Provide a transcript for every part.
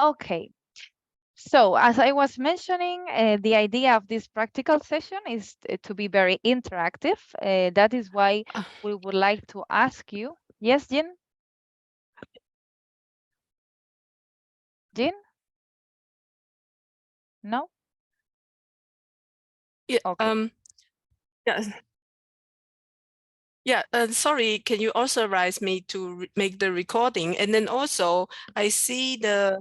Okay. So as I was mentioning, the idea of this practical session is to be very interactive. That is why we would like to ask you. Yes, Jean? Jean? No? Yeah. Okay. Yeah. Yeah. Sorry. Can you authorize me to make the recording? And then also, I see the.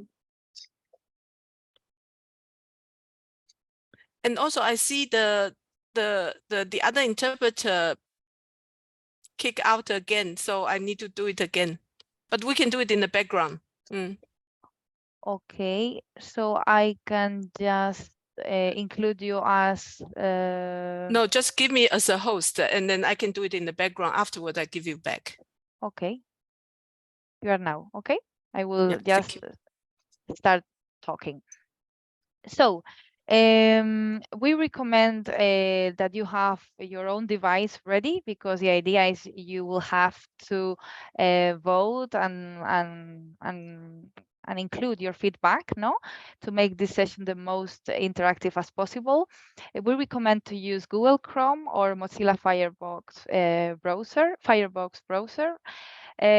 And also, I see the other interpreter kick out again, so I need to do it again. But we can do it in the background. Okay. So I can just include you as. No, just give me as a host, and then I can do it in the background. Afterward, I give you back. Okay. You are now. Okay. I will Yeah, thank just you. start talking. So we recommend that you have your own device ready, because the idea is you will have to vote and include your feedback, no, to make this session the most interactive as possible. We recommend to use Google Chrome or Mozilla Firefox browser.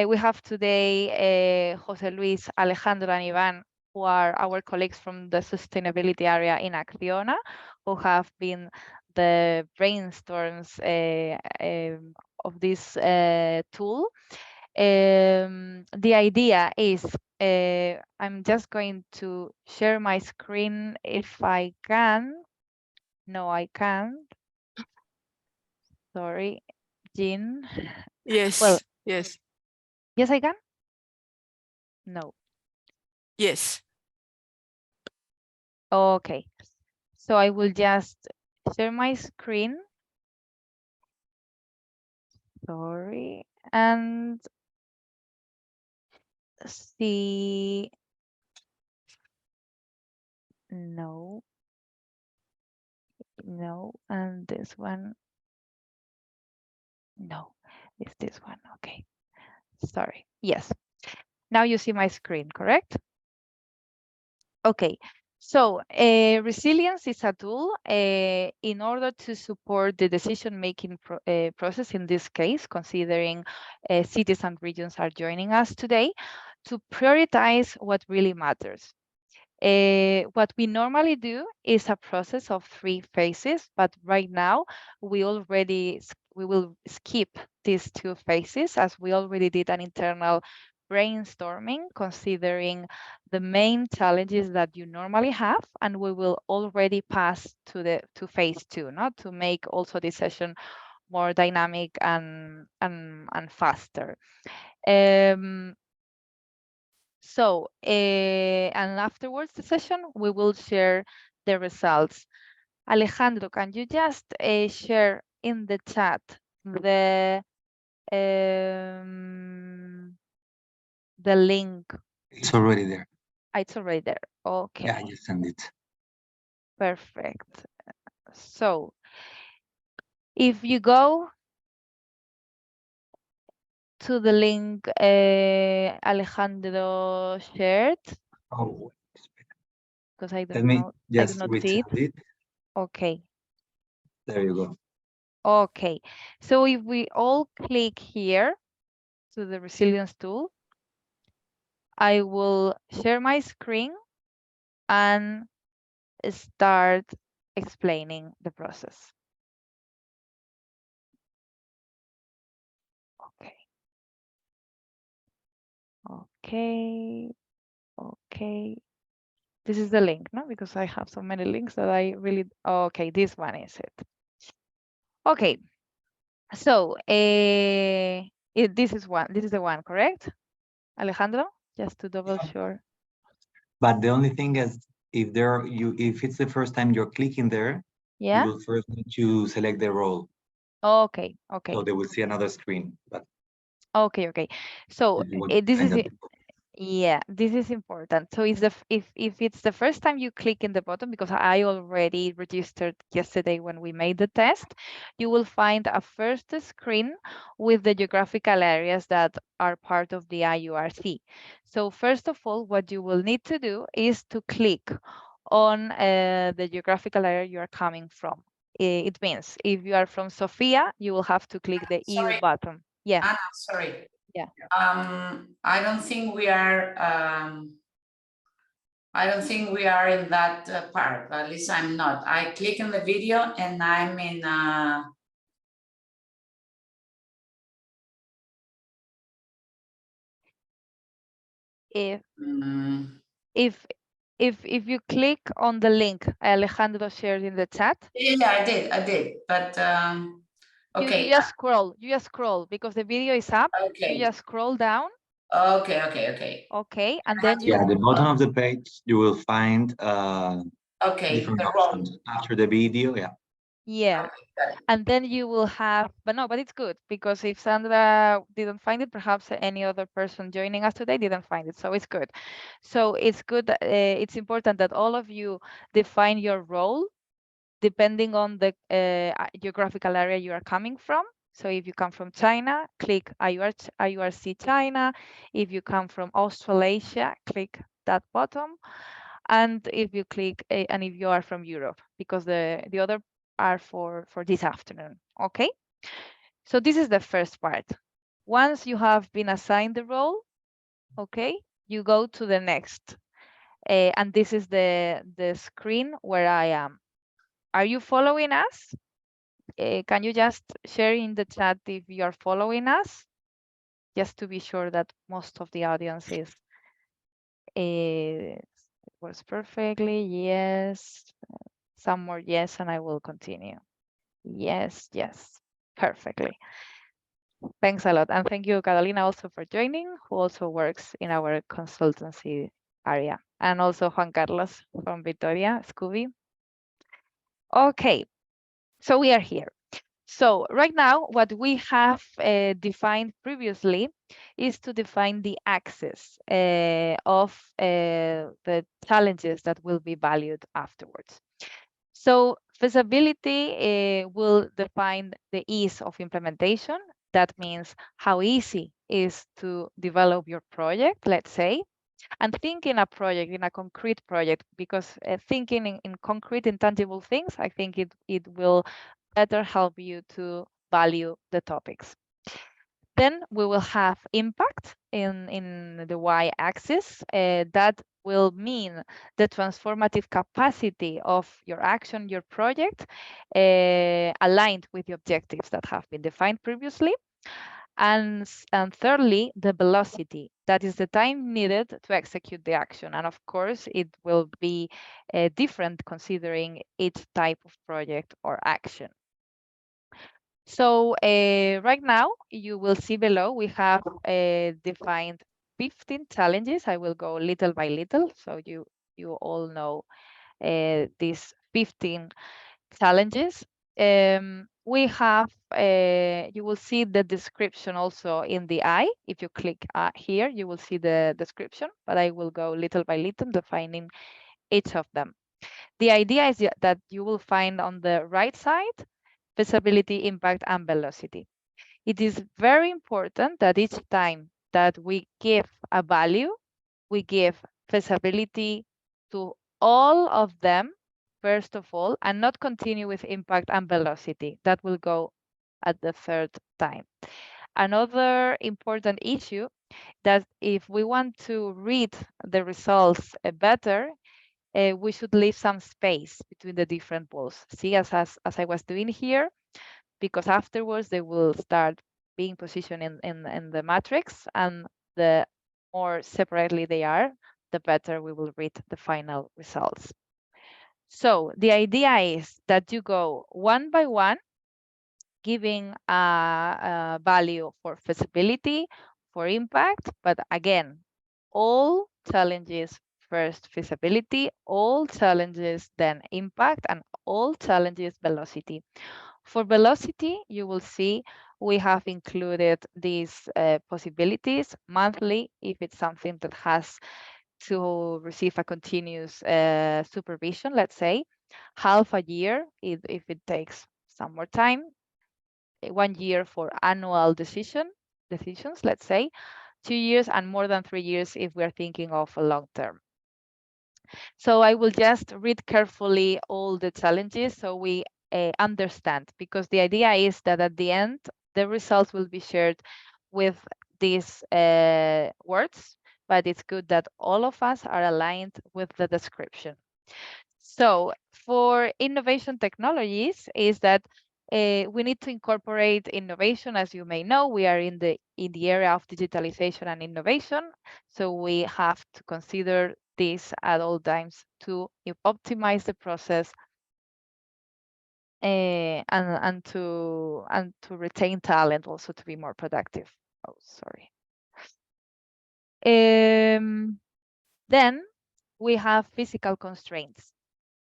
We have today Jose Luis, Alejandro, and Ivan, who are our colleagues from the sustainability area in ACCIONA, who have been the brainstorms of this tool. The idea is I'm just going to share my screen if I can. No, I can't. Sorry, Jean. Yes. Well, yes. yes, I can. No. Yes. Okay. So I will just share my screen. Sorry. And see. No. No. And this one. No. It's this one. Okay. Sorry. Yes. Now you see my screen, correct? Okay. So resilience is a tool in order to support the decision-making process, in this case, considering cities and regions are joining us today, to prioritize what really matters. What we normally do is a process of 3 phases, but right now we will skip these 2 phases, as we already did an internal brainstorming considering the main challenges that you normally have, and we will already pass to phase 2, not to make also this session more dynamic and faster. So, and afterwards the session, we will share the results. Alejandro, can you just share in the chat the link? It's already there. It's already there. Okay. Yeah, I just sent it. Perfect. So, if you go to the link Alejandro shared, Oh, because I let do me not just see resend it. Okay. There you go. Okay, so if we all click here to the resilience tool, I will share my screen and start explaining the process. Okay. Okay. Okay. This is the link, no? Because I have so many links that I really, okay, this one is it. Okay. So this is the one, correct? Alejandro, just to double sure. But the only thing is, if it's the first time you're clicking there, Yeah. you will first need to select the role. Okay. Okay. So they will see another screen. But Okay. So this is it. Yeah, this is important. So is if it's the first time you click in the button, because I already registered yesterday when we made the test, you will find a first screen with the geographical areas that are part of the IURC. So first of all, what you will need to do is to click on the geographical area you are coming from. It means if you are from Sofia, you will have to click the EU Sorry. button. Yeah. Anna, sorry. Yeah. I don't think we are. I don't think we are in that part. At least I'm not. I click on the video and I'm in. If Mm, if you click on the link Alejandro shared in the chat, yeah, I did. But okay. you just scroll because the video is up. Okay. You just scroll down. Okay. Okay, and then you. Yeah, at the bottom of the page, you will find Okay. different The options after the video. Yeah. Yeah. Okay, got it. And then you will have, but it's good because if Sandra didn't find it, perhaps any other person joining us today didn't find it. So it's good. So it's good. It's important that all of you define your role depending on the geographical area you are coming from. So if you come from China, click IURC China. If you come from Australasia, click that button. And if you click, and if you are from Europe, because the other are for this afternoon, okay? So this is the first part. Once you have been assigned the role, okay, you go to the next. And this is the screen where I am. Are you following us? Can you just share in the chat if you are following us? Just to be sure that most of the audience is. It works perfectly. Yes. Some more yes, and I will continue. Yes. Perfectly. Thanks a lot. And thank you, Catalina, also for joining, who also works in our consultancy area. And also Juan Carlos from Vitoria, Scooby. Okay, so we are here. So right now, what we have defined previously is to define the axis of the challenges that will be valued afterwards. So feasibility will define the ease of implementation. That means how easy is to develop your project, let's say, and think in a project, in a concrete project, because thinking in concrete, intangible things, I think it will better help you to value the topics. Then we will have impact in the y-axis. That will mean the transformative capacity of your action, your project, aligned with the objectives that have been defined previously. And thirdly, the velocity. That is the time needed to execute the action. And of course, it will be different considering each type of project or action. So right now, you will see below, we have defined 15 challenges. I will go little by little, so you all know these 15 challenges. We have, you will see the description also in the eye. If you click here, you will see the description, but I will go little by little defining each of them. The idea is that you will find on the right side feasibility, impact, and velocity. It is very important that each time that we give a value, we give feasibility to all of them, first of all, and not continue with impact and velocity. That will go at the third time. Another important issue that if we want to read the results better, we should leave some space between the different balls. See, as I was doing here, because afterwards they will start being positioned in the matrix, and the more separately they are, the better we will read the final results. So the idea is that you go one by one, giving a value for feasibility, for impact, but again, all challenges first feasibility, all challenges then impact, and all challenges velocity. For velocity, you will see we have included these possibilities monthly if it's something that has to receive a continuous supervision, let's say, half a year if it takes some more time, 1 year for annual decisions, let's say, 2 years, and more than 3 years if we're thinking of a long term. So I will just read carefully all the challenges so we understand, because the idea is that at the end, the results will be shared with these words, but it's good that all of us are aligned with the description. So for innovation technologies is that we need to incorporate innovation. As you may know, we are in the area of digitalization and innovation. So we have to consider this at all times to optimize the process and to retain talent, also to be more productive. Oh, sorry. Then we have physical constraints.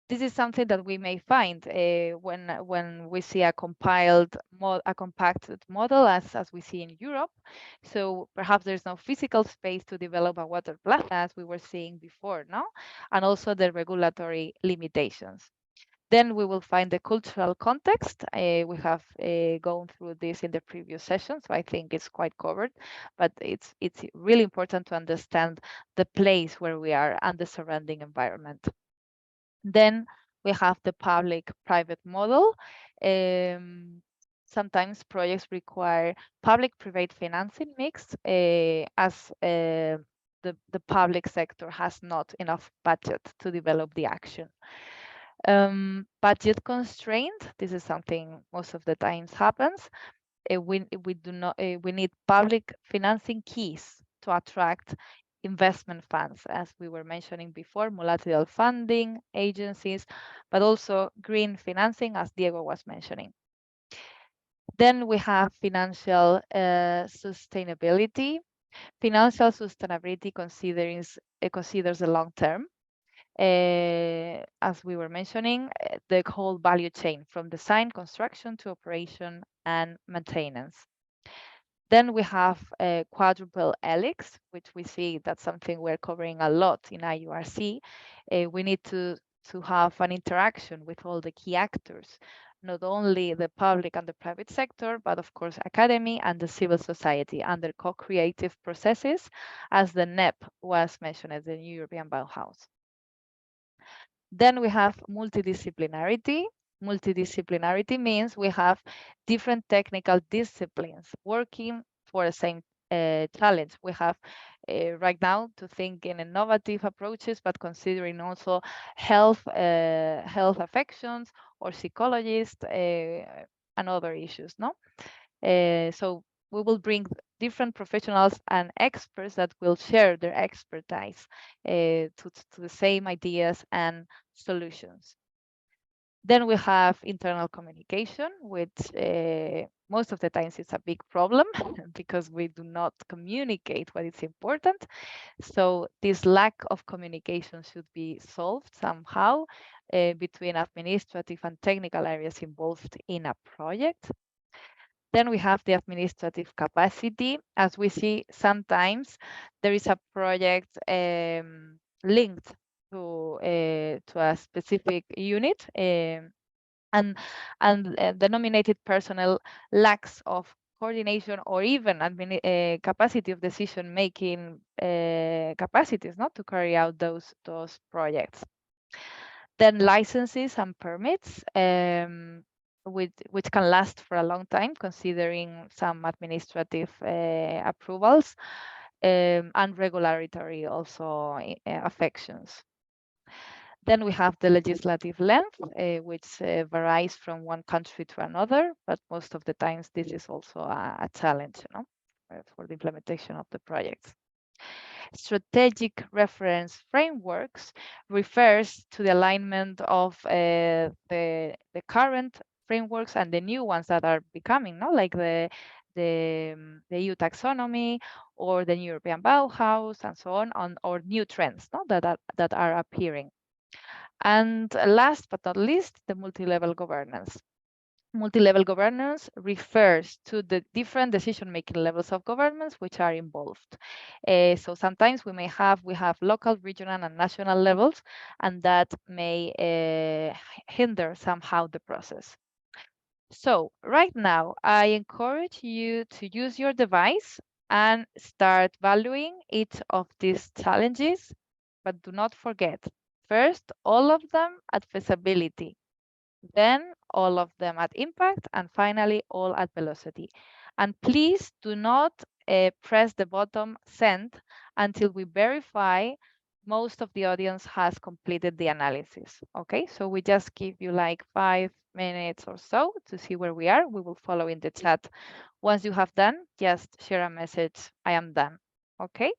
This is something that we may find when we see a compacted model as we see in Europe. So perhaps there's no physical space to develop a water plaza, as we were seeing before, no? And also the regulatory limitations. Then we will find the cultural context. We have gone through this in the previous session, so I think it's quite covered. But it's really important to understand the place where we are and the surrounding environment. Then we have the public-private model. Sometimes projects require public-private financing mix as the public sector has not enough budget to develop the action. Budget constraint, this is something most of the times happens. We need public financing keys to attract investment funds, as we were mentioning before, multilateral funding agencies, but also green financing, as Diego was mentioning. Then we have financial sustainability. Financial sustainability considers the long term. As we were mentioning, the whole value chain from design, construction to operation and maintenance. Then we have a quadruple helix, which we see that's something we're covering a lot in IURC. We need to have an interaction with all the key actors, not only the public and the private sector, but of course academy and the civil society under co-creative processes, as the NEP was mentioned as the New European Bauhaus. Then we have multidisciplinarity. Multidisciplinarity means we have different technical disciplines working for the same challenge. We have right now to think in innovative approaches, but considering also health affections or psychologists and other issues, no? So we will bring different professionals and experts that will share their expertise to the same ideas and solutions. Then we have internal communication, which most of the times it's a big problem because we do not communicate what is important. So this lack of communication should be solved somehow between administrative and technical areas involved in a project. Then we have the administrative capacity. As we see, sometimes there is a project linked to a specific unit, and the nominated personnel lacks of coordination or even capacity of decision making capacities not to carry out those projects. Then licenses and permits, which can last for a long time, considering some administrative approvals and regulatory also affections. Then we have the legislative length, which varies from one country to another, but most of the times this is also a challenge, you know, for the implementation of the projects. Strategic reference frameworks refers to the alignment of the current frameworks and the new ones that are becoming, no, like the EU taxonomy or the European Bauhaus and so on, or new trends, no, that are appearing. And last but not least, the multi-level governance. Multi-level governance refers to the different decision-making levels of governments which are involved. So sometimes we have local, regional, and national levels, and that may hinder somehow the process. So right now, I encourage you to use your device and start valuing each of these challenges, but do not forget, first, all of them at feasibility, then all of them at impact, and finally all at velocity. And please do not press the button send until we verify most of the audience has completed the analysis. Okay, so we just give you like 5 minutes or so to see where we are. We will follow in the chat. Once you have done, just share a message, I am done. Okay.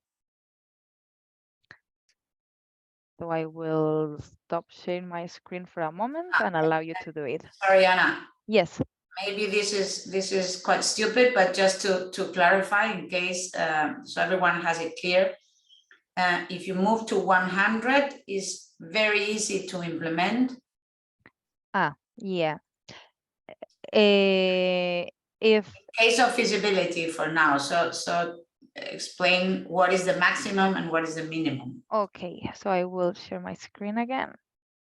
So I will stop sharing my screen for a moment and allow you to do it. Sorry, Anna. Yes. Maybe this is quite stupid, but just to clarify, in case so everyone has it clear, if you move to 100, is very easy to implement. Yeah. If Case of feasibility for now. So explain what is the maximum and what is the minimum. okay, so I will share my screen again.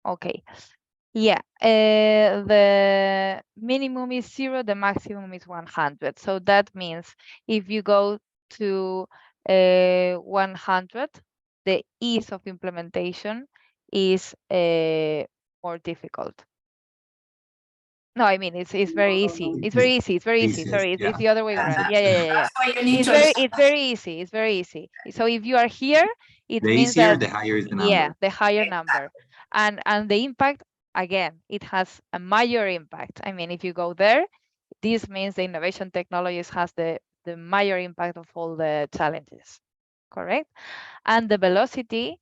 Okay. Yeah, the minimum is 0, the maximum is 100. So that means if you go to 100, the ease of implementation is more difficult. No, I mean it's very easy. It's very easy. It's very easy. Easiest, Sorry, yeah. it's the other way around. Yeah. That's why you need It's to very easy. It's very easy. So if you are here, it The means easier, that the higher is the yeah, number. the higher number, and the impact again, it has a major impact. I mean, if you go there, this means the innovation technologies has the major impact of all the challenges, correct? And the velocity,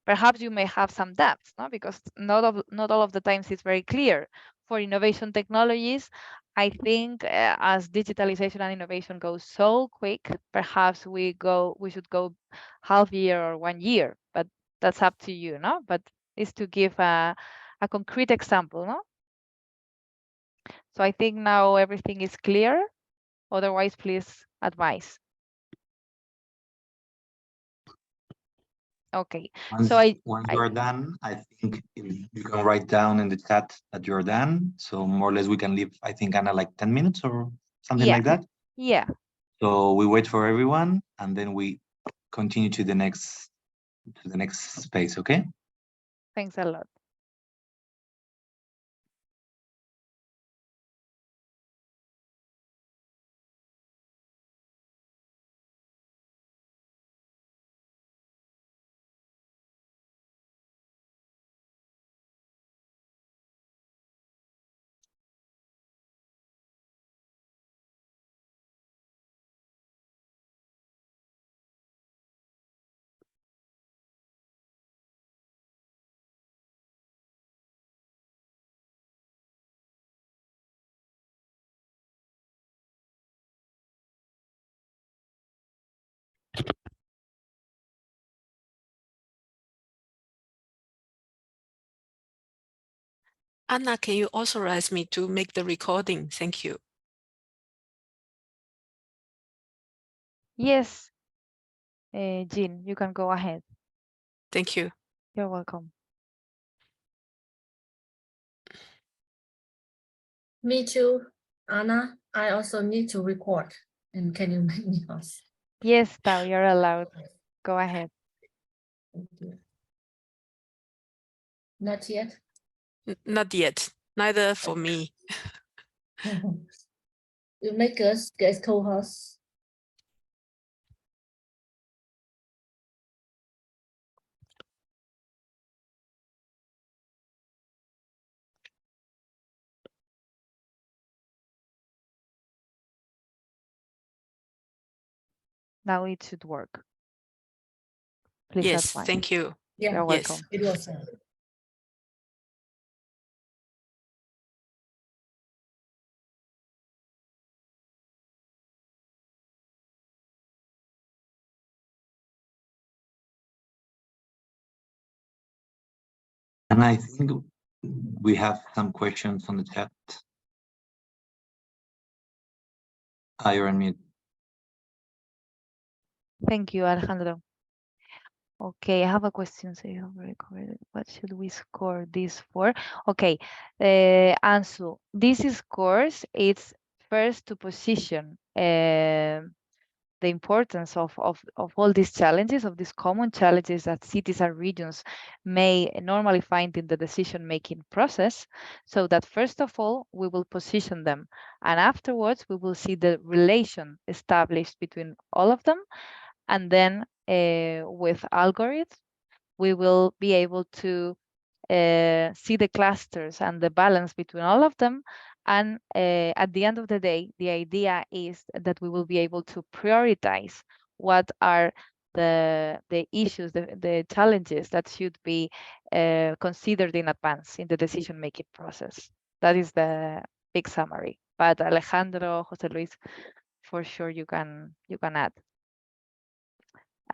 perhaps you may have some doubts, no? Because not all of the times it's very clear. For innovation technologies, I think as digitalization and innovation goes so quick, perhaps we should go half year or 1 year, but that's up to you, no? But it's to give a concrete example, no? So I think now everything is clear. Otherwise, please advise. Okay, Once, so once you are done, I think you can write down in the chat that you're done. So more or less we can leave, I think, Anna, like 10 minutes or something like that. Yeah. So we wait for everyone and then we continue to the next space, okay? Thanks a lot. Anna, can you authorize me to make the recording? Thank you. Yes, Jean, you can go ahead. Thank you. You're welcome. Me too, Anna. I also need to record. And can you make me pause? Yes, Tao, you're allowed. Go ahead. Thank you. Not yet. Not yet. Neither for me. You make us get co-host. Now it should work. Please Yes, advise. thank you. Yeah, You're Yes. welcome. it was. And I think We have some questions on the chat. You're on mute. Thank you, Alejandro. Okay, I have a question. So you have recorded. What should we score this for? Okay, Ansu, this scores it's first to position the importance of all these challenges, of these common challenges that cities and regions may normally find in the decision-making process, so that first of all, we will position them. And afterwards, we will see the relation established between all of them. And then with algorithms, we will be able to see the clusters and the balance between all of them. And at the end of the day, the idea is that we will be able to prioritize what are the issues, the challenges that should be considered in advance in the decision-making process. That is the big summary. But Alejandro, Jose Luis, for sure you can add.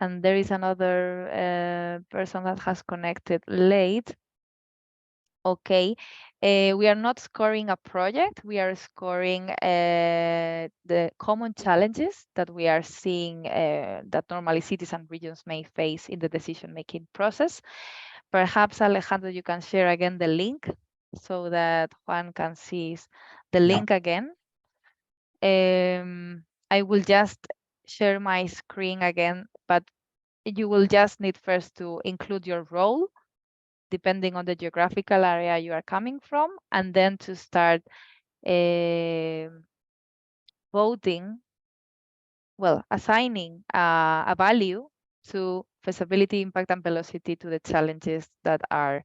And there is another person that has connected late. Okay, we are not scoring a project. We are scoring the common challenges that we are seeing that normally cities and regions may face in the decision-making process. Perhaps, Alejandro, you can share again the link so that Juan can see the link again. I will just share my screen again, but you will just need first to include your role, depending on the geographical area you are coming from, and then to start voting, well, assigning a value to feasibility, impact, and velocity to the challenges that are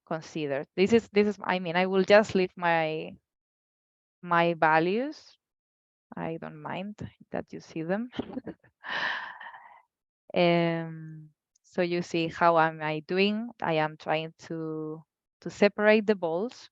considered. This is, I mean, I will just leave my values. I don't mind that you see them. So you see how am I doing? I am trying to separate the balls.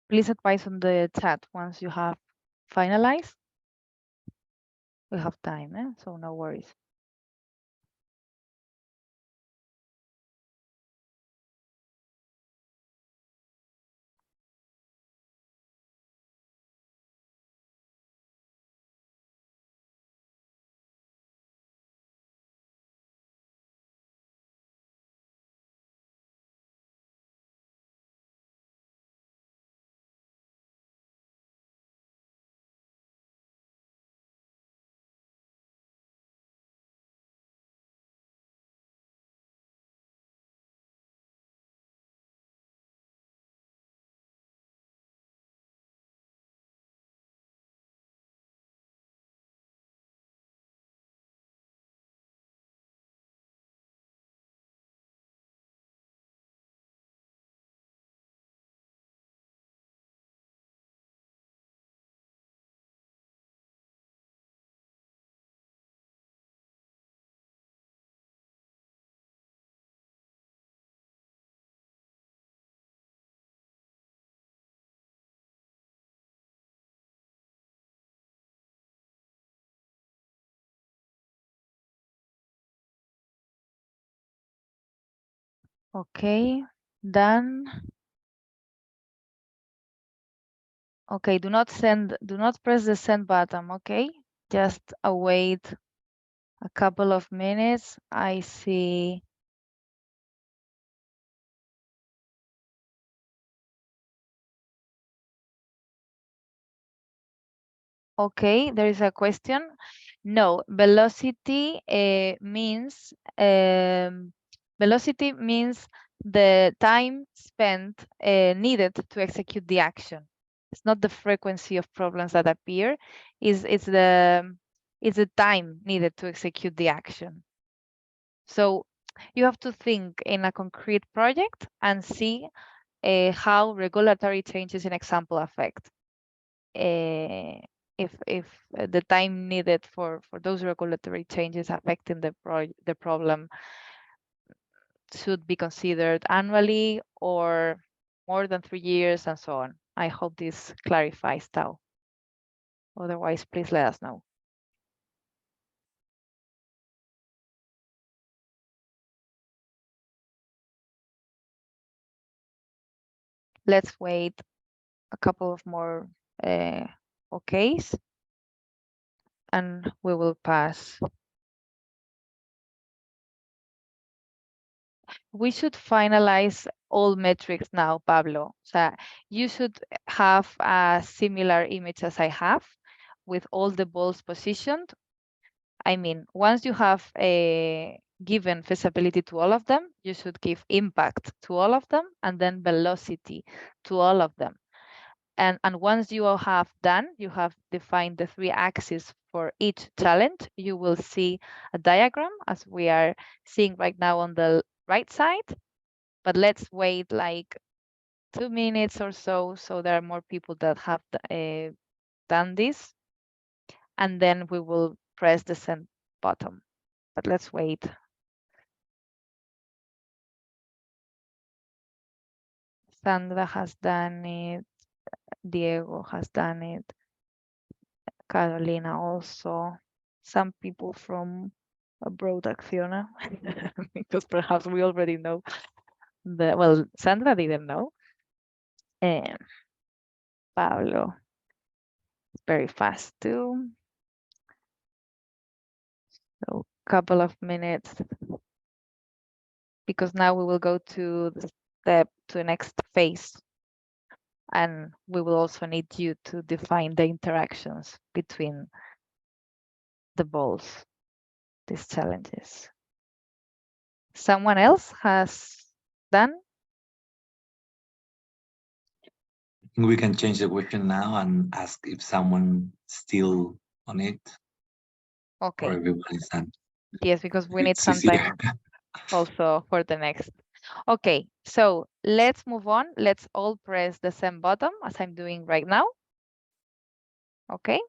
Please advise on the chat once you have finalized. We have time, so no worries. Okay, done. Okay, do not press the send button, okay? Just await a couple of minutes. I see Okay, there is a question. No, velocity means the time spent needed to execute the action. It's not the frequency of problems that appear. It's the time needed to execute the action. So you have to think in a concrete project and see how regulatory changes in example affect. If the time needed for those regulatory changes affecting the problem should be considered annually or more than 3 years and so on. I hope this clarifies, Tao. Otherwise, please let us know. Let's wait a couple of more okays and we will pass. We should finalize all metrics now, Pablo. So you should have a similar image as I have with all the balls positioned. I mean, once you have given feasibility to all of them, you should give impact to all of them and then velocity to all of them. And once you all have done, you have defined the 3 axes for each challenge, you will see a diagram as we are seeing right now on the right side. But let's wait like 2 minutes or so there are more people that have done this. And then we will press the send button. But let's wait. Sandra has done it. Diego has done it. Carolina also. Some people from abroad, ACCIONA, because perhaps we already know well, Sandra didn't know. And Pablo is very fast too. So a couple of minutes, because now we will go to the next phase. And we will also need you to define the interactions between the balls, these challenges. Someone else has done? We can change the question now and ask if someone still on it. Okay. Or everyone is done. Yes, because we need It's some easier. time also for the next. Okay, so let's move on. Let's all press the same button as I'm doing right now. Okay.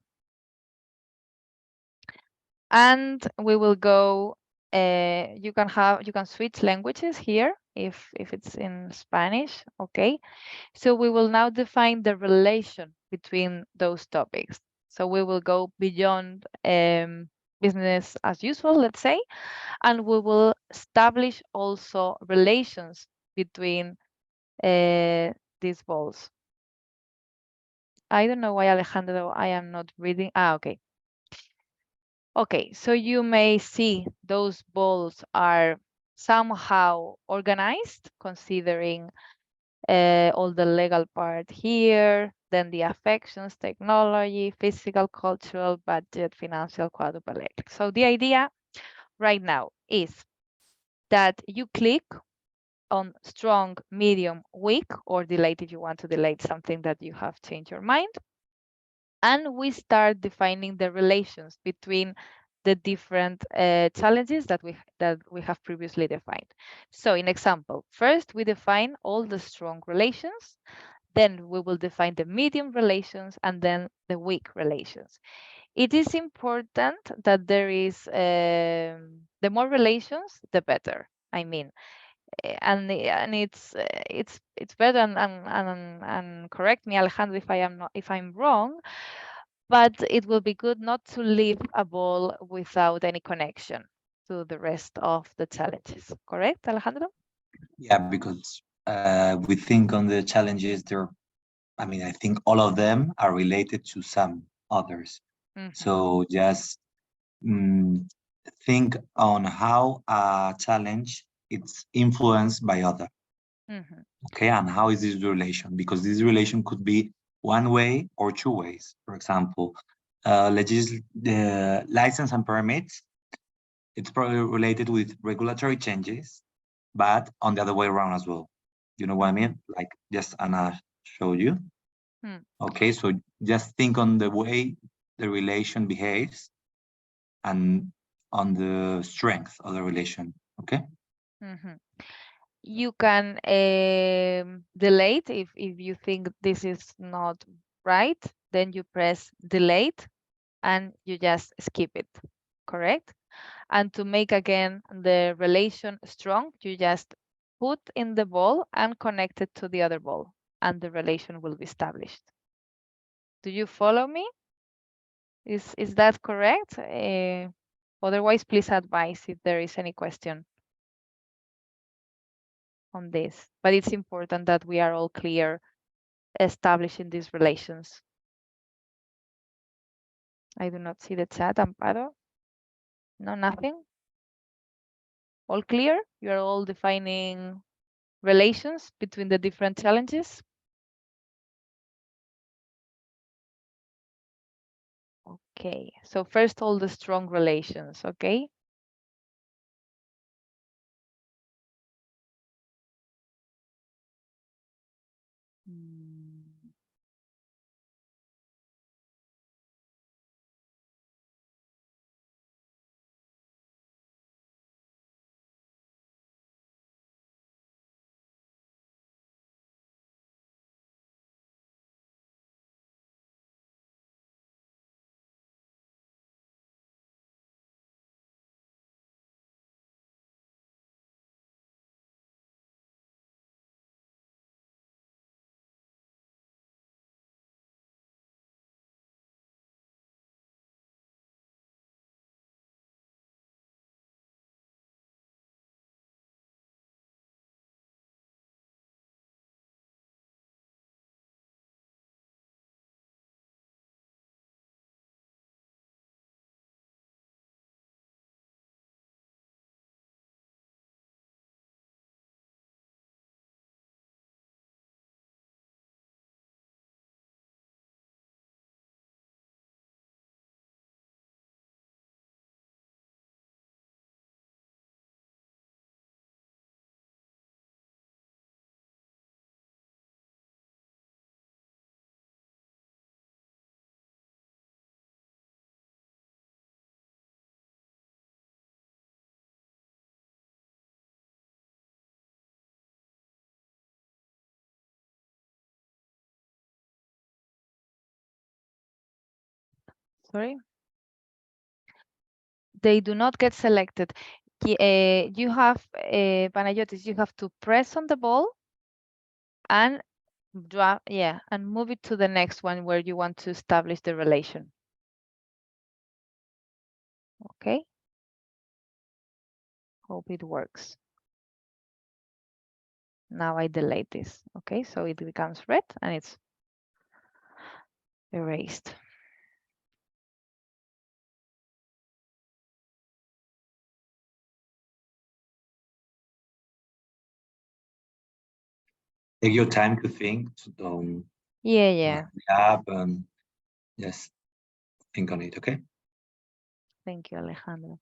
And we will go, you can switch languages here if it's in Spanish, okay? So we will now define the relation between those topics. So we will go beyond business as usual, let's say, and we will establish also relations between these balls. I don't know why, Alejandro, I am not reading. Okay. Okay, so you may see those balls are somehow organized, considering all the legal part here, then the affections, technology, physical, cultural, budget, financial, quadruple electric. So the idea right now is that you click on strong, medium, weak, or delete if you want to delete something that you have changed your mind. And we start defining the relations between the different challenges that we have previously defined. So in example, first we define all the strong relations, then we will define the medium relations, and then the weak relations. It is important that there is, the more relations, the better. I mean, and it's better, and correct me, Alejandro, if I'm wrong, but it will be good not to leave a ball without any connection to the rest of the challenges. Correct, Alejandro? Yeah, because we think on the challenges, I think all of them are related to some others. Mm-hmm. So just think on how a challenge it's influenced by other. Mm-hmm. Okay, and how is this relation? Because this relation could be one way or two ways. For example, the license and permits, it's probably related with regulatory changes, but on the other way around as well. You know what I mean? Like just Anna showed you. Okay, so just think on the way the relation behaves and on the strength of the relation. Okay. You can delete if you think this is not right, then you press delete and you just skip it, correct? And to make again the relation strong, you just put in the ball and connect it to the other ball and the relation will be established. Do you follow me? Is that correct? Otherwise, please advise if there is any question on this. But it's important that we are all clear establishing these relations. I do not see the chat, Amparo. No, nothing. All clear? You are all defining relations between the different challenges? Okay, so first all the strong relations, okay? Sorry? They do not get selected. You have, Panayotis, you have to press on the ball and draw, yeah, and move it to the next one where you want to establish the relation. Okay? Hope it works. Now I delete this. Okay, so it becomes red and it's erased. Take your time to think. So don't Yeah. up and just think on it. Okay. Thank you, Alejandro.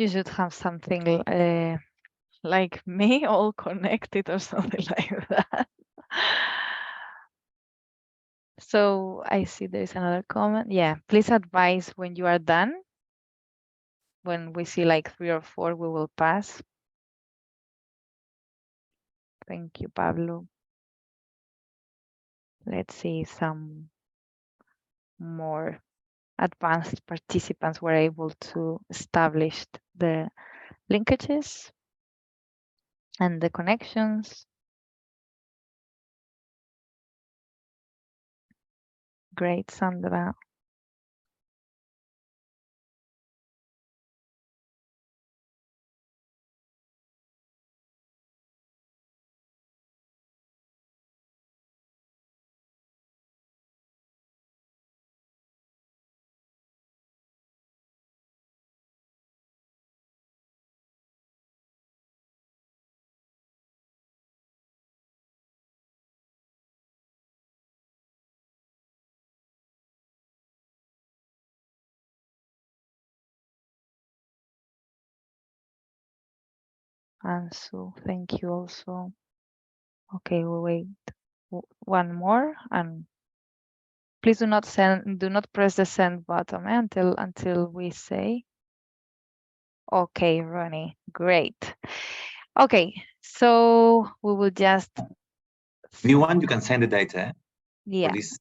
You should have something like me, all connected or something like that. So I see there's another comment. Yeah, please advise when you are done. When we see like 3 or 4, we will pass. Thank you, Pablo. Let's see, some more advanced participants were able to establish the linkages and the connections. Great, Sandra. Ansu, thank you also. Okay, we'll wait one more, and please do not press the send button until we say. Okay, Ronnie, great. Okay, so we will just. If you want, you can send the data. Yeah. Please,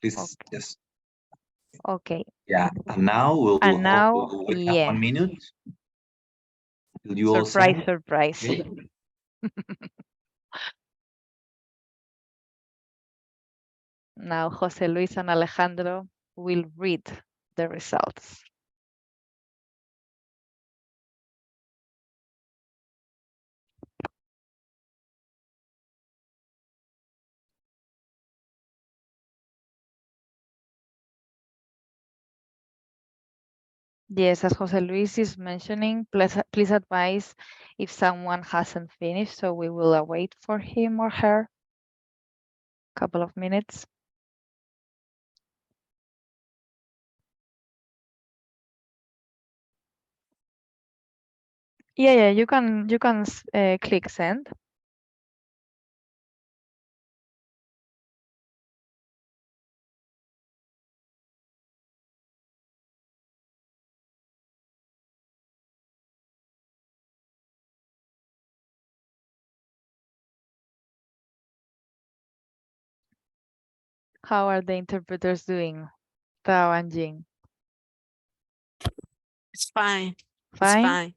Okay. yes. Okay. Yeah, and now we'll wait yeah. 1 minute. Will you all send? Surprise. Okay. Now Jose Luis and Alejandro will read the results. Yes, as Jose Luis is mentioning, please advise if someone hasn't finished, so we will wait for him or her a couple of minutes. Yeah, you can click send. How are the interpreters doing, Tao and Jing? It's fine. Fine? It's fine.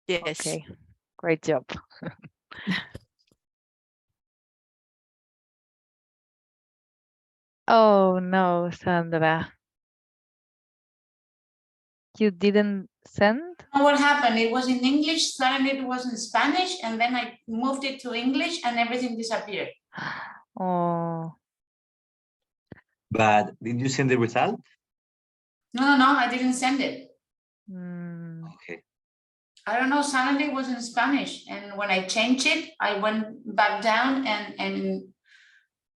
Yes. Okay, great job. Oh no, Sandra. You didn't send? What happened? It was in English, suddenly it was in Spanish, and then I moved it to English and everything disappeared. Oh. But did you send the result? No, I didn't send it. Okay. I don't know, suddenly it was in Spanish, and when I changed it, I went back down and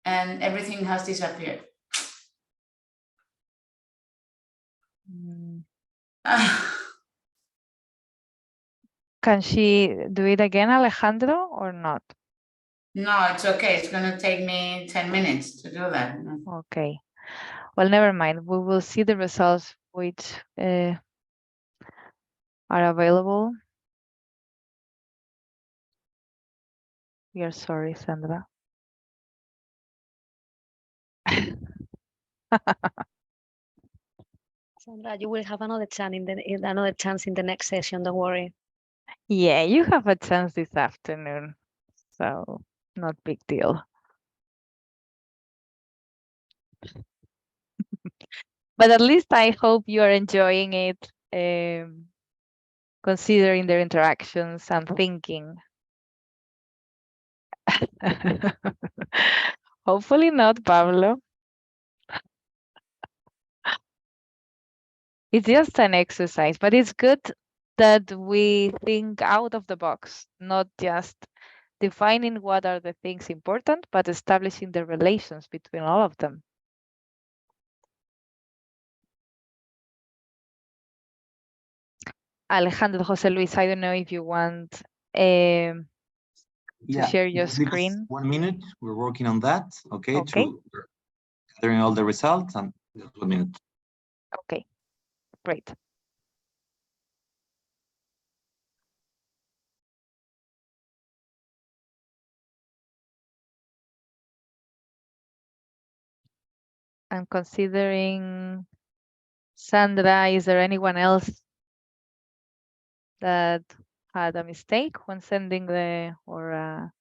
everything has disappeared. Can she do it again, Alejandro, or not? No, it's okay. It's going to take me 10 minutes to do that. Okay. Well, never mind. We will see the results which are available. We are sorry, Sandra. Sandra, you will have another chance in the next session. Don't worry. Yeah, you have a chance this afternoon, so not big deal. But at least I hope you are enjoying it, considering their interactions and thinking. Hopefully not, Pablo. It's just an exercise, but it's good that we think out of the box, not just defining what are the things important, but establishing the relations between all of them. Alejandro, Jose Luis, I don't know if you want to share your just give us screen. 1 minute. We're working on that. Okay. Okay. We're gathering all the results and just 1 minute. Okay, great. I'm considering Sandra, is there anyone else that had a mistake when sending the or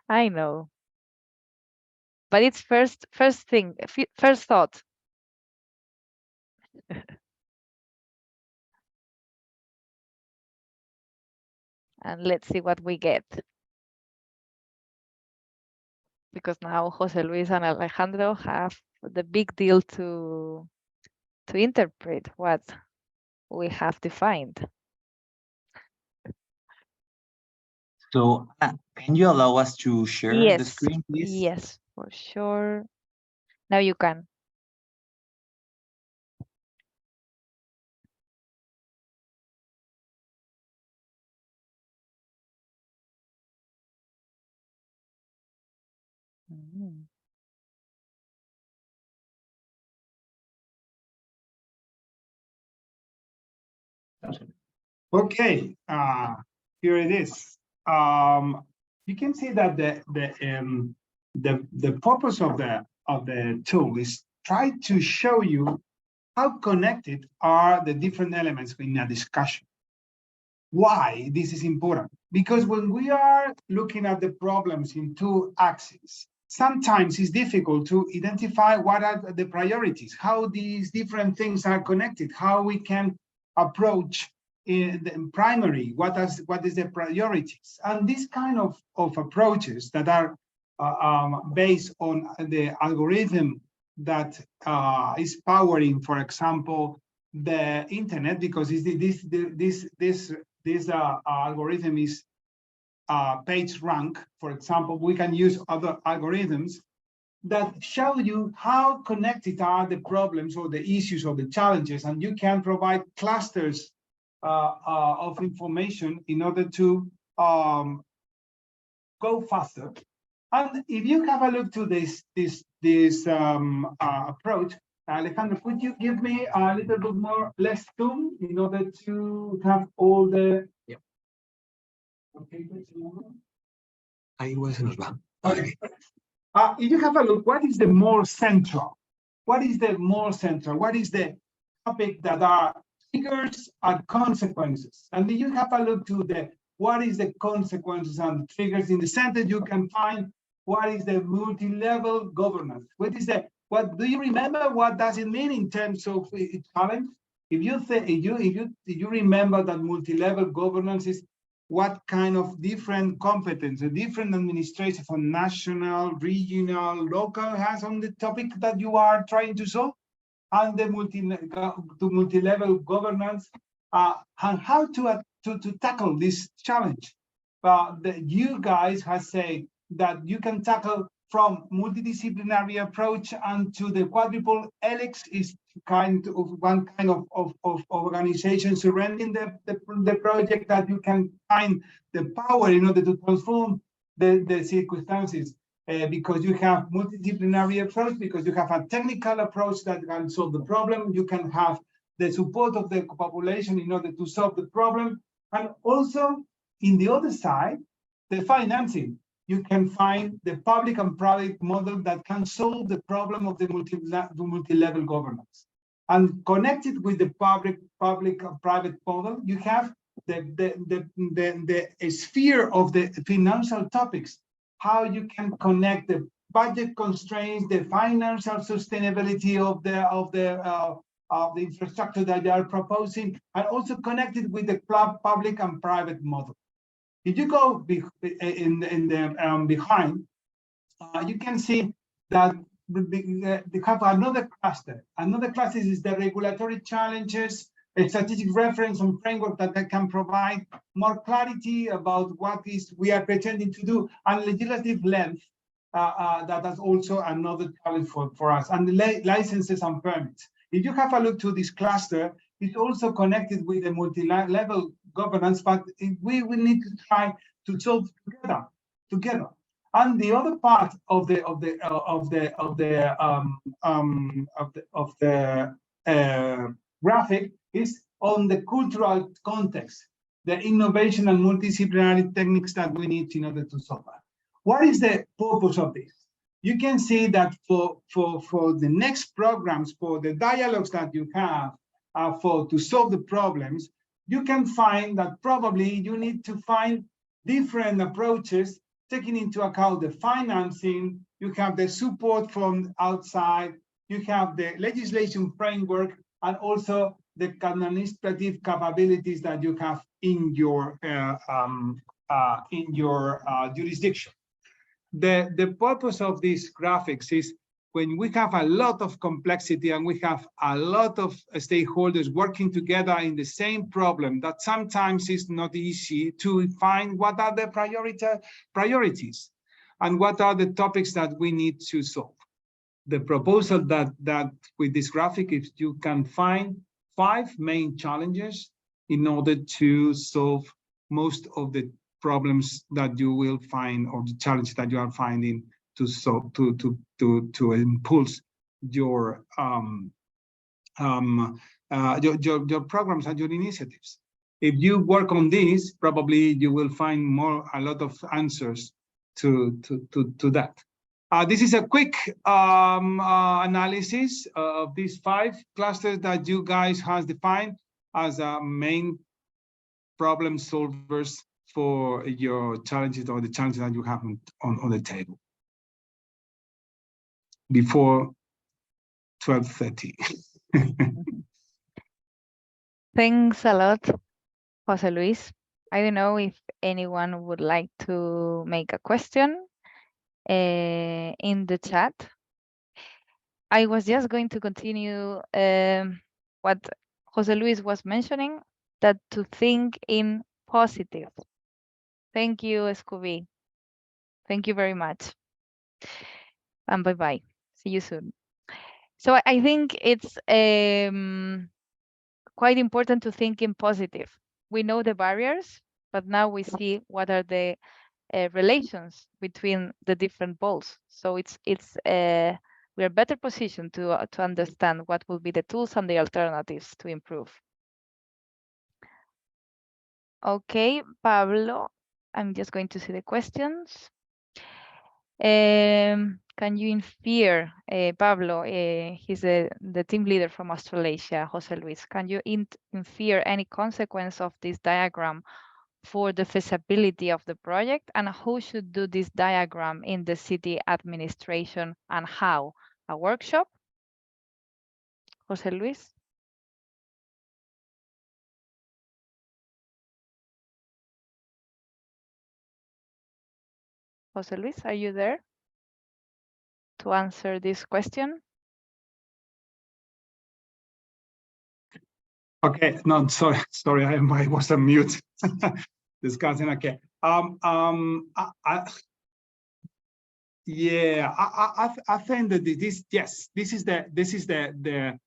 I know, but it's first thought. And let's see what we get. Because now Jose Luis and Alejandro have the big deal to interpret what we have defined. So can you allow us to share the screen, please? Yes, for sure. Now you can. Mm. Okay, here it is. You can see that the purpose of the tool is try to show you how connected are the different elements in a discussion. Why this is important? Because when we are looking at the problems in two axes, sometimes it's difficult to identify what are the priorities, how these different things are connected, how we can approach in the primary, what is the priorities. And this kind of approaches that are based on the algorithm that is powering, for example, the internet, because this algorithm is page rank. For example, we can use other algorithms that show you how connected are the problems or the issues or the challenges, and you can provide clusters of information in order to go faster. And if you have a look to this approach, Alejandro, could you give me a little bit more less zoom in order to have all the? Yep. Okay. Ahí se nos va. Okay. If you have a look, what is the more central? What is the more central? What is the topic that are triggers and consequences? And if you have a look to the what is the consequences and triggers in the center, you can find what is the multi-level governance. What do you remember? What does it mean in terms of challenge? If you remember that multi-level governance is what kind of different competence, a different administration from national, regional, local has on the topic that you are trying to solve, and the multi-level governance, and how to tackle this challenge. You guys have said that you can tackle from multidisciplinary approach and to the quadruple helix is one kind of organization surrounding the project that you can find the power in order to transform the circumstances. Because you have multidisciplinary approach, because you have a technical approach that can solve the problem, you can have the support of the population in order to solve the problem, and also in the other side, the financing. You can find the public and private model that can solve the problem of the multi-level governance. And connected with the public and private model, you have the sphere of the financial topics, how you can connect the budget constraints, the financial sustainability of the infrastructure that they are proposing, and also connected with the public and private model. If you go behind, you can see that they have another cluster. Another cluster is the regulatory challenges, a strategic reference and framework that can provide more clarity about what is we are pretending to do, and legislative length. that is also another challenge for us. And the licenses and permits. If you have a look to this cluster, it's also connected with the multi-level governance, but we will need to try to solve together. And the other part of the graphic is on the cultural context, the innovation and multidisciplinary techniques that we need in order to solve that. What is the purpose of this? You can see that for the next programs, for the dialogues that you have to solve the problems, you can find that probably you need to find different approaches, taking into account the financing, you have the support from outside, you have the legislation framework, and also the administrative capabilities that you have in your jurisdiction. The purpose of these graphics is when we have a lot of complexity and we have a lot of stakeholders working together in the same problem, that sometimes is not easy to find what are the priorities and what are the topics that we need to solve. The proposal that with this graphic, if you can find 5 main challenges in order to solve most of the problems that you will find, or the challenge that you are finding to solve, to impulse your programs and your initiatives. If you work on this, probably you will find a lot of answers to that. This is a quick analysis of these 5 clusters that you guys has defined as main problem solvers for your challenges, or the challenges that you have on the table before 12:30. Thanks a lot, José Luis. I don't know if anyone would like to make a question in the chat. I was just going to continue what José Luis was mentioning, that to think in positive. Thank you, Scooby. Thank you very much. And bye-bye. See you soon. So I think it's quite important to think in positive. We know the barriers, but now we see what are the relations between the different poles. So we are better positioned to understand what will be the tools and the alternatives to improve. Okay, Pablo, I'm just going to see the questions. Can you infer, Pablo, he's the team leader from Australasia, José Luis, can you infer any consequence of this diagram for the feasibility of the project, and who should do this diagram in the city administration and how? A workshop? José Luis? José Luis, are you there to answer this question? Okay, no, sorry, I was on mute. Discussing. Okay. Yeah, I think that this is the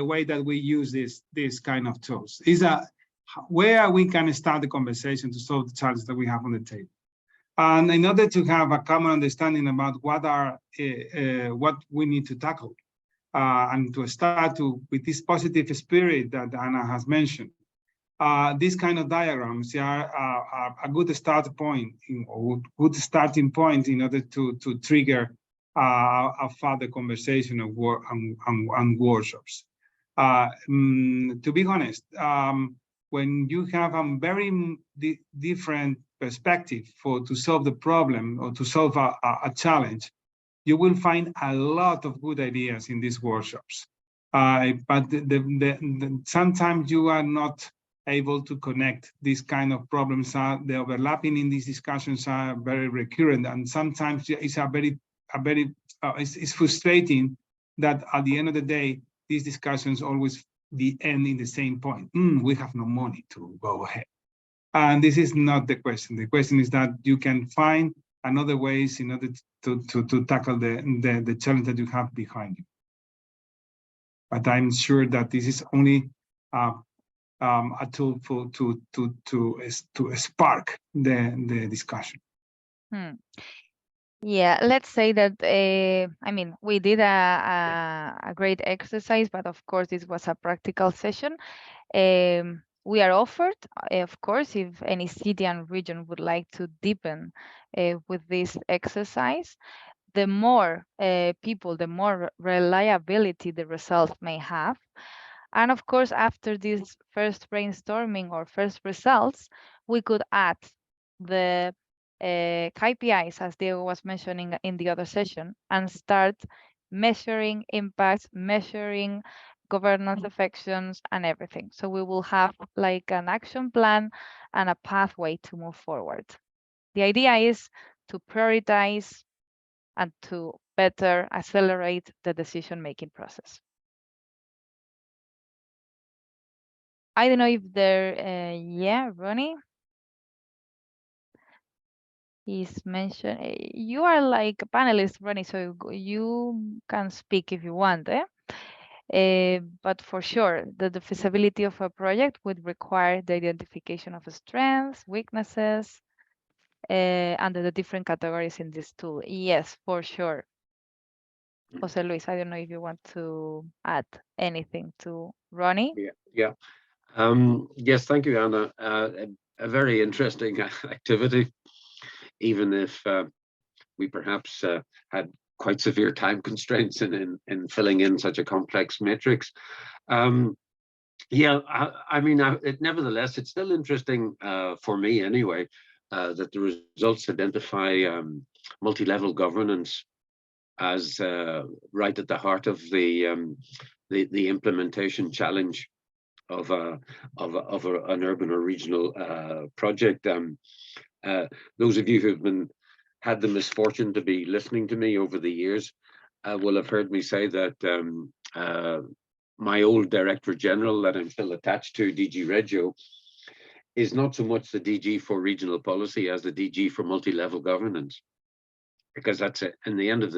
way that we use this kind of tools. Is where we can start the conversation to solve the challenges that we have on the table. And in order to have a common understanding about what we need to tackle, and to start with this positive spirit that Anna has mentioned, these kind of diagrams are a good start point, or good starting point in order to trigger a further conversation of work and workshops. To be honest, when you have a very different perspective to solve the problem or to solve a challenge, you will find a lot of good ideas in these workshops. But sometimes you are not able to connect these kind of problems. The overlapping in these discussions are very recurrent, and sometimes it's frustrating that at the end of the day, these discussions always end in the same point. We have no money to go ahead. And this is not the question. The question is that you can find and other ways in order to tackle the challenge that you have behind you. But I'm sure that this is only a tool to spark the discussion. Yeah, let's say that, I mean, we did a great exercise, but of course, this was a practical session. We are offered, of course, if any city and region would like to deepen with this exercise, the more people, the more reliability the results may have. And of course, after this first brainstorming or first results, we could add the KPIs, as Diego was mentioning in the other session, and start measuring impacts, measuring governance affections, and everything. So we will have like an action plan and a pathway to move forward. The idea is to prioritize and to better accelerate the decision-making process. I don't know if there, yeah, Ronnie? He's mentioned, you are like a panelist, Ronnie, so you can speak if you want, but for sure, the feasibility of a project would require the identification of strengths, weaknesses, under the different categories in this tool. Yes, for sure. Jose Luis, I don't know if you want to add anything to Ronnie. Yeah. Yes, thank you, Anna. A very interesting activity, even if we perhaps had quite severe time constraints in filling in such a complex matrix. Yeah, I mean, nevertheless, it's still interesting for me anyway, that the results identify multi-level governance as right at the heart of the implementation challenge of an urban or regional project. Those of you who've had the misfortune to be listening to me over the years will have heard me say that my old Director General that I'm still attached to, DG Regio, is not so much the DG for regional policy as the DG for multi-level governance, because that's it. In the end of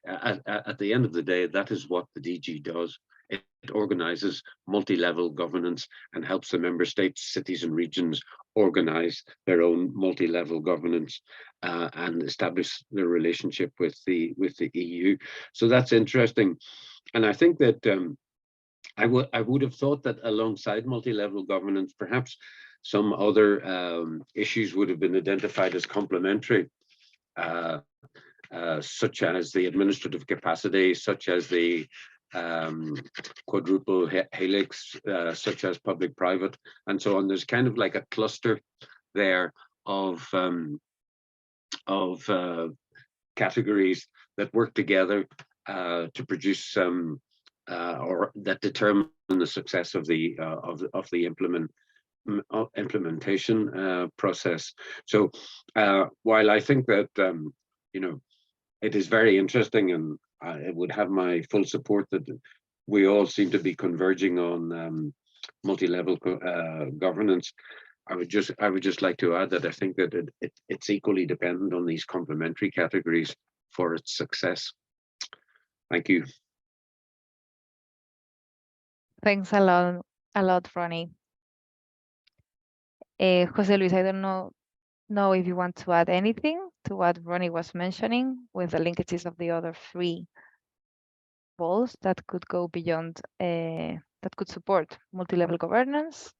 at the end of the day, that is what the DG does. It organizes multi-level governance and helps the member states, cities, and regions organize their own multi-level governance and establish their relationship with the EU. So that's interesting, and I think that I would have thought that alongside multi-level governance, perhaps some other issues would have been identified as complementary, such as the administrative capacity, such as the quadruple helix, such as public-private, and so on. There's kind of like a cluster there of categories that work together to produce or that determine the success of the implementation process. So while I think that you know, it is very interesting, and it would have my full support that we all seem to be converging on multi-level governance, I would just like to add that I think that it's equally dependent on these complementary categories for its success. Thank you. Thanks a lot, Ronnie. Jose Luis, I don't know if you want to add anything to what Ronnie was mentioning with the linkages of the other three goals that could go beyond, that could support multi-level governance.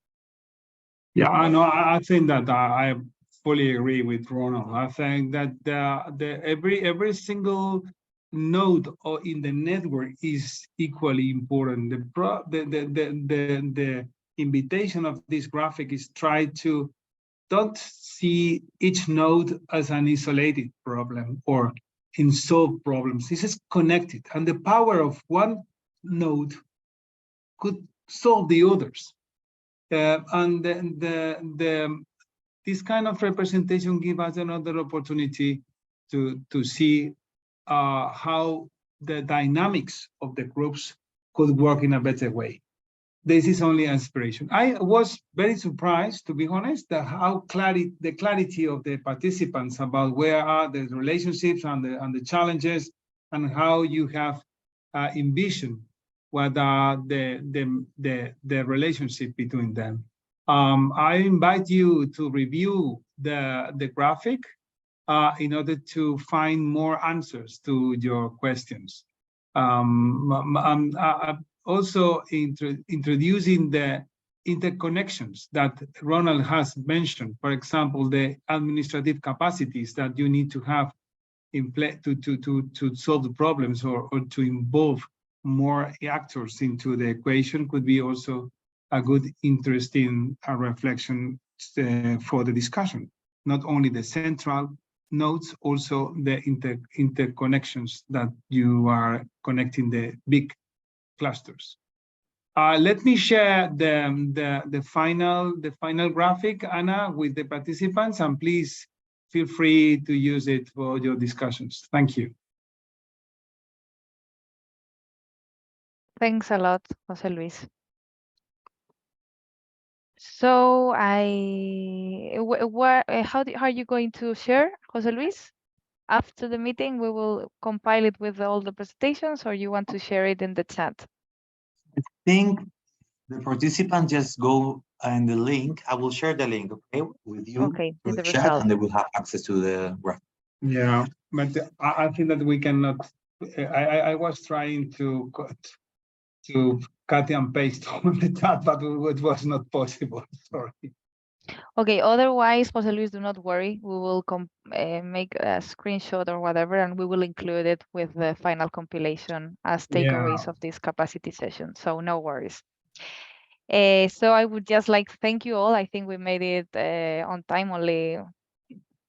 Yeah, I know. I think that I fully agree with Ronald. I think that every single node in the network is equally important. The invitation of this graphic is try to don't see each node as an isolated problem or unsolved problems. This is connected, and the power of one node could solve the others. And this kind of representation gives us another opportunity to see how the dynamics of the groups could work in a better way. this is only inspiration. I was very surprised, to be honest, that how the clarity of the participants about where are the relationships and the challenges, and how you have envisioned what are the relationship between them. I invite you to review the graphic in order to find more answers to your questions. Also introducing the interconnections that Ronald has mentioned. For example, the administrative capacities that you need to have in play to solve the problems, or to involve more actors into the equation could be also a good, interesting reflection for the discussion. Not only the central nodes, also the interconnections that you are connecting the big clusters. Let me share the final graphic, Anna, with the participants, and please feel free to use it for your discussions. Thank you. Thanks a lot, Jose Luis. So how are you going to share, Jose Luis? After the meeting, we will compile it with all the presentations, or you want to share it in the chat? I think the participants just go in the link. I will share the link, okay, with you. Okay, with the chat, result. and they will have access to the graph. Yeah, but I think that we cannot. I was trying to cut and paste on the chat, but it was not possible. Sorry. Okay, otherwise, Jose Luis, do not worry. We will make a screenshot or whatever, and we will include it with the final compilation as takeaways of this capacity session. So no worries. So I would just like to thank you all. I think we made it on time, only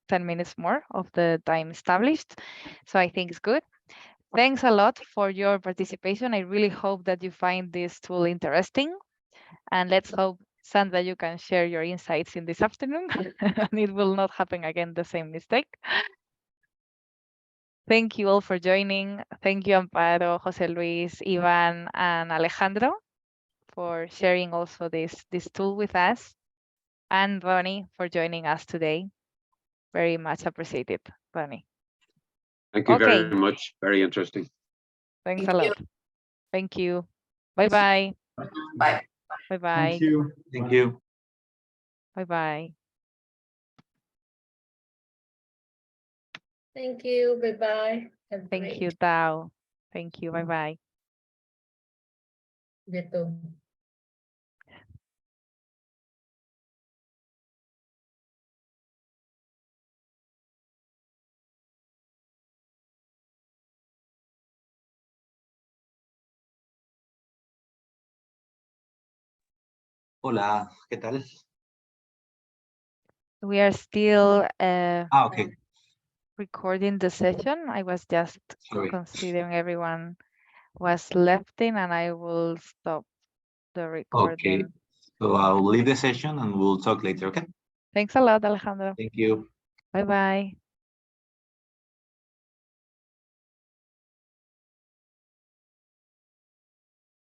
10 minutes more of the time established. So I think it's good. Thanks a lot for your participation. I really hope that you find this tool interesting. And let's hope, Sandra, you can share your insights in this afternoon and it will not happen again, the same mistake. Thank you all for joining. Thank you, Amparo, Jose Luis, Ivan, and Alejandro for sharing also this tool with us. And Ronnie for joining us today. Very much appreciated, Ronnie. Thank you very much. Very interesting. Thanks a lot. Thank you. Bye-bye. Bye. Bye-bye. Thank you. Thank you. Bye-bye. Thank you. Bye-bye. Thank you, Tao. Thank you. Bye-bye. Betul. Hola, ¿qué tal? We are still Okay. recording the session. I was just Sorry. considering everyone was left in, and I will stop the recording. Okay. So I'll leave the session and we'll talk later, okay? Thanks a lot, Alejandro. Thank you. Bye-bye.